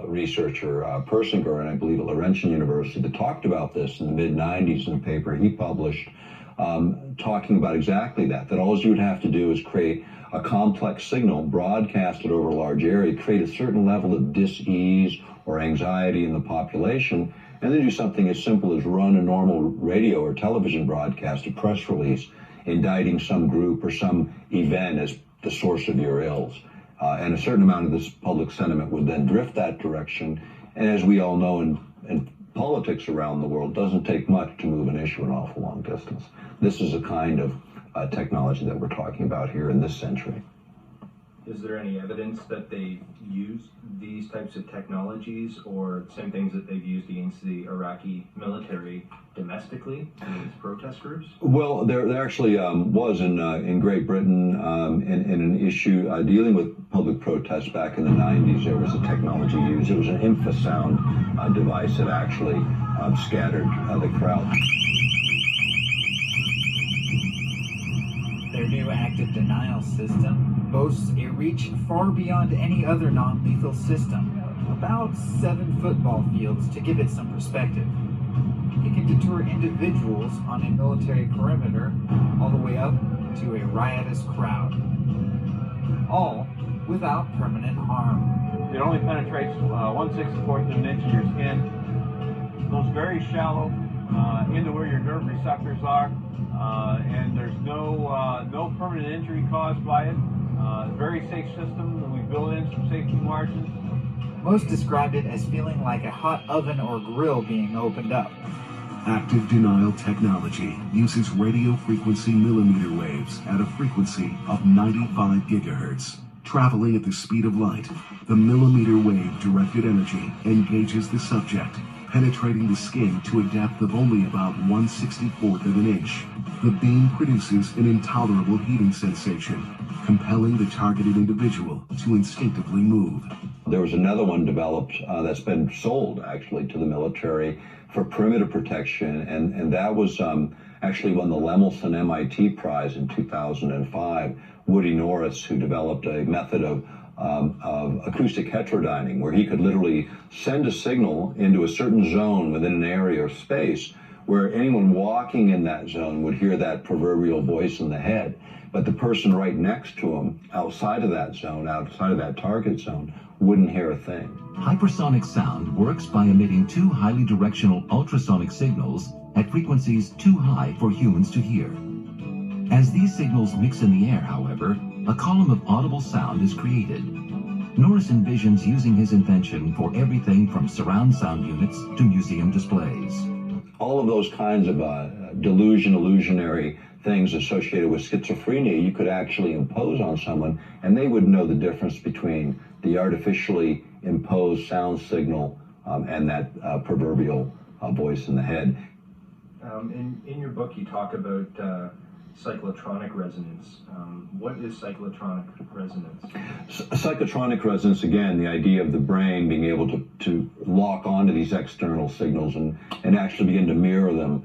researcher, Persinger, and I believe at Laurentian University, that talked about this in the mid-90s in a paper he published, talking about exactly that all you would have to do is create a complex signal, broadcast it over a large area, create a certain level of dis-ease or anxiety in the population, and then do something as simple as run a normal radio or television broadcast, a press release, indicting some group or some event as the source of your ills. And a certain amount of this public sentiment would then drift that direction. And as we all know in politics around the world, it doesn't take much to move an issue an awful long distance. This is a kind of technology that we're talking about here in this century. Is there any evidence that they use these types of technologies or same things that they've used against the Iraqi military domestically in these protest groups? Well, there actually was in Great Britain in an issue dealing with public protests back in the 90s. There was a technology used. It was an infrasound device that actually scattered the crowd. Their new active denial system boasts a reach far beyond any other non-lethal system, about 7 football fields to give it some perspective. It can deter individuals on a military perimeter all the way up to a riotous crowd, all without permanent harm. It only penetrates 1/64 of an inch of your skin, goes very shallow into where your nerve receptors are, and there's no permanent injury caused by it. Very safe system. We built in some safety margins. Most described it as feeling like a hot oven or grill being opened up. Active denial technology uses radio frequency millimeter waves at a frequency of 95 gigahertz. Traveling at the speed of light, the millimeter wave directed energy engages the subject, penetrating the skin to a depth of only about 1/64 of an inch. The beam produces an intolerable heating sensation, compelling the targeted individual to instinctively move. There was another one developed that's been sold actually to the military for perimeter protection, and that was actually won the Lemelson MIT Prize in 2005. Woody Norris, who developed a method of acoustic heterodyning, where he could literally send a signal into a certain zone within an area or space where anyone walking in that zone would hear that proverbial voice in the head, but the person right next to him outside of that zone, outside of that target zone, wouldn't hear a thing. Hypersonic sound works by emitting 2 highly directional ultrasonic signals at frequencies too high for humans to hear. As these signals mix in the air, however, a column of audible sound is created. Norris envisions using his invention for everything from surround sound units to museum displays. All of those kinds of illusionary things associated with schizophrenia, you could actually impose on someone, and they would know the difference between the artificially imposed sound signal and that proverbial voice in the head. In your book, you talk about cyclotronic resonance. What is cyclotronic resonance? Cyclotronic resonance, again, the idea of the brain being able to lock onto these external signals and actually begin to mirror them.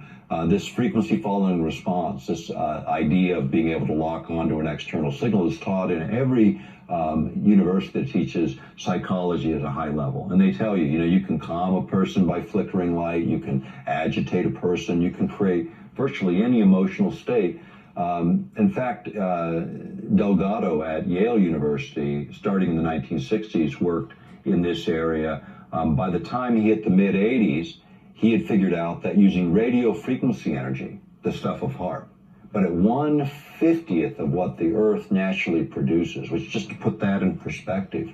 This frequency following response, this idea of being able to lock onto an external signal is taught in every university that teaches psychology at a high level. And they tell you, you can calm a person by flickering light, you can agitate a person, you can create virtually any emotional state. In fact, Delgado at Yale University, starting in the 1960s, worked in this area. By the time he hit the mid-80s, he had figured out that using radio frequency energy, the stuff of HAARP, but at 1/50th of what the Earth naturally produces, which, just to put that in perspective,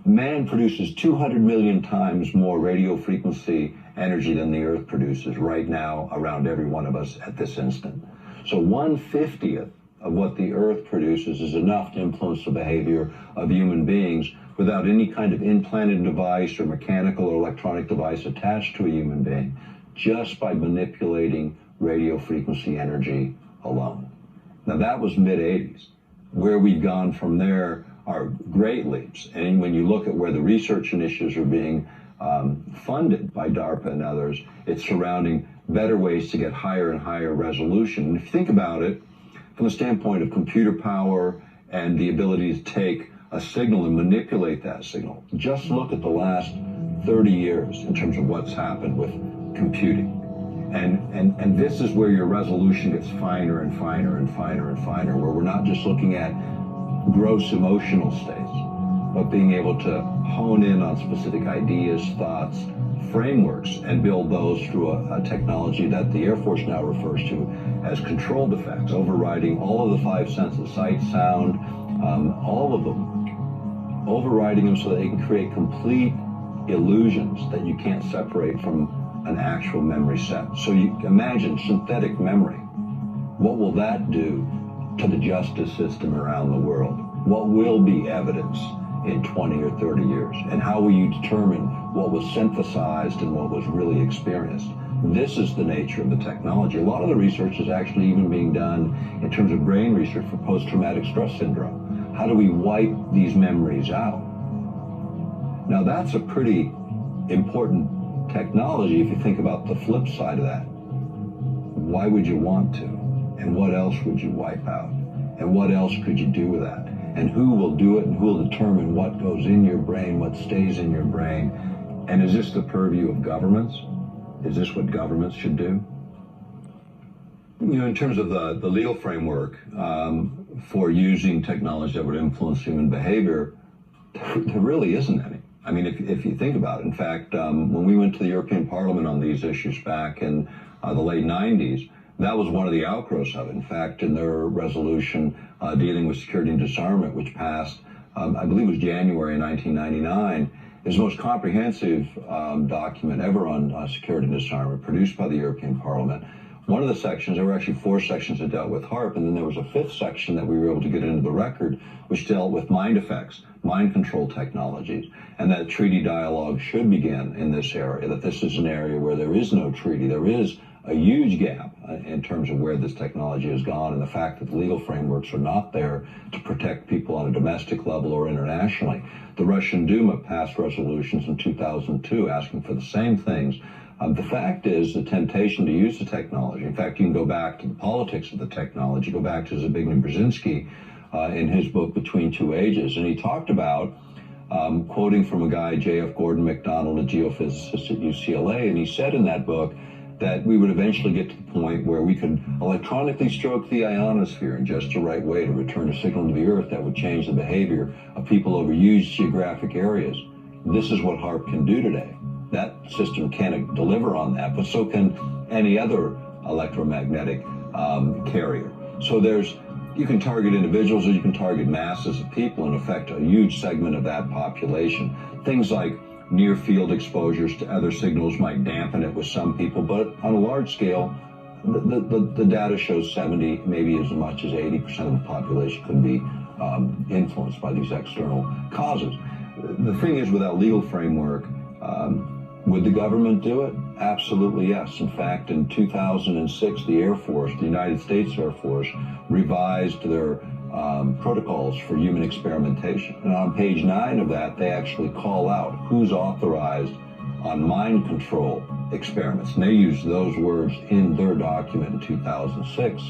man produces 200 million times more radio frequency energy than the Earth produces right now around every one of us at this instant. So 1/50th of what the Earth produces is enough to influence the behavior of human beings without any kind of implanted device or mechanical or electronic device attached to a human being, just by manipulating radio frequency energy alone. Now that was mid-80s. Where we've gone from there are great leaps. And when you look at where the research initiatives are being funded by DARPA and others, it's surrounding better ways to get higher and higher resolution. And if you think about it, from the standpoint of computer power and the ability to take a signal and manipulate that signal. Just look at the last 30 years in terms of what's happened with computing. And this is where your resolution gets finer and finer and finer and finer, where we're not just looking at gross emotional states, but being able to hone in on specific ideas, thoughts, frameworks, and build those through a technology that the Air Force now refers to as controlled effects, overriding all of the five senses, sight, sound, all of them, overriding them so that they can create complete illusions that you can't separate from an actual memory set. So you imagine synthetic memory. What will that do to the justice system around the world? What will be evidence in 20 or 30 years? And how will you determine what was synthesized and what was really experienced? This is the nature of the technology. A lot of the research is actually even being done in terms of brain research for post-traumatic stress syndrome. How do we wipe these memories out? Now that's a pretty important technology if you think about the flip side of that. Why would you want to? And what else would you wipe out? And what else could you do with that? And who will do it, and who will determine what goes in your brain, what stays in your brain? And is this the purview of governments? Is this what governments should do? You know, in terms of the legal framework for using technology that would influence human behavior, there really isn't any. I mean, if you think about it, in fact, when we went to the European Parliament on these issues back in the late 90s, that was one of the outgrowths of it. In fact, in their resolution dealing with security and disarmament, which passed, I believe it was January 1999, is the most comprehensive document ever on security and disarmament produced by the European Parliament. One of the sections, there were actually 4 sections that dealt with HARP, and then there was a 5th section that we were able to get into the record, which dealt with mind effects, mind control technologies, and that treaty dialogue should begin in this area, that this is an area where there is no treaty. There is a huge gap in terms of where this technology has gone, and the fact that the legal frameworks are not there to protect people on a domestic level or internationally. The Russian Duma passed resolutions in 2002 asking for the same things. The fact is the temptation to use the technology. In fact, you can go back to the politics of the technology, go back to Zbigniew Brzezinski in his book Between Two Ages, and he talked about, quoting from a guy, J.F. Gordon MacDonald, a geophysicist at UCLA, and he said in that book that we would eventually get to the point where we could electronically stroke the ionosphere in just the right way to return a signal to the Earth that would change the behavior of people over huge geographic areas. This is what HARP can do today. That system can't deliver on that, but so can any other electromagnetic carrier. So you can target individuals or you can target masses of people and affect a huge segment of that population. Things like near field exposures to other signals might dampen it with some people, but on a large scale, the data shows 70, maybe as much as 80% of the population could be influenced by these external causes. The thing is, without legal framework, would the government do it? Absolutely yes. In fact, in 2006, the Air Force, the United States Air Force, revised their protocols for human experimentation. And on page 9 of that, they actually call out who's authorized on mind control experiments. And they use those words in their document in 2006.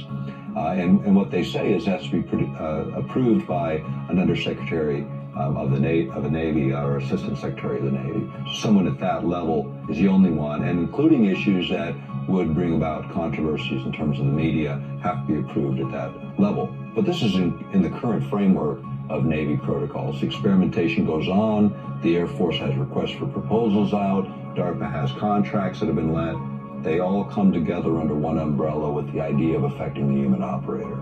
And what they say is it has to be approved by an undersecretary of the Navy or Assistant Secretary of the Navy. Someone at that level is the only one, and including issues that would bring about controversies in terms of the media have to be approved at that level. But this is in the current framework of Navy protocols. Experimentation goes on. The Air Force has requests for proposals out. DARPA has contracts that have been let. They all come together under one umbrella with the idea of affecting the human operator.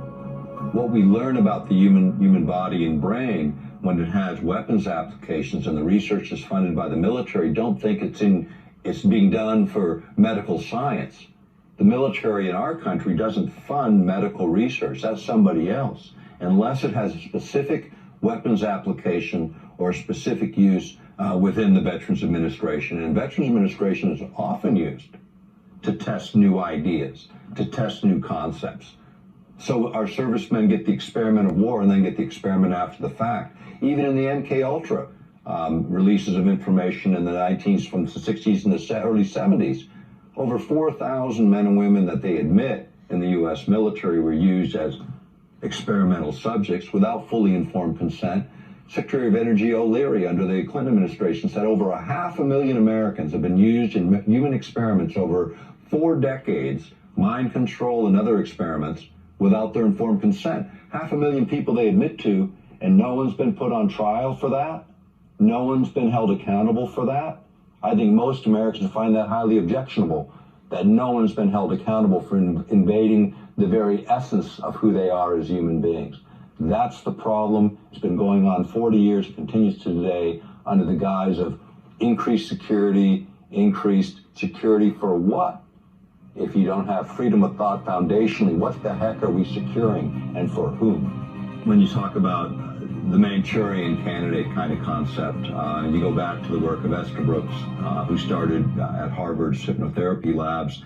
What we learn about the human body and brain when it has weapons applications and the research is funded by the military, don't think it's being done for medical science. The military in our country doesn't fund medical research. That's somebody else, unless it has a specific weapons application or specific use within the Veterans Administration. And Veterans Administration is often used to test new ideas, to test new concepts. So our servicemen get the experiment of war and then get the experiment after the fact. Even in the MK Ultra releases of information in the 19s, from the 60s and the early 70s, over 4,000 men and women that they admit in the U.S. military were used as experimental subjects without fully informed consent Secretary of Energy O'Leary under the Clinton administration said over 500,000 Americans have been used in human experiments over 4 decades, mind control and other experiments, without their informed consent. 500,000 people they admit to, and no one's been put on trial for that. No one's been held accountable for that. I think most Americans find that highly objectionable, that no one's been held accountable for invading the very essence of who they are as human beings. That's the problem. It's been going on 40 years, continues to today, under the guise of increased security for what? If you don't have freedom of thought foundationally, what the heck are we securing and for whom? When you talk about the Manchurian candidate kind of concept, you go back to the work of Esther Brooks, who started at Harvard's hypnotherapy labs.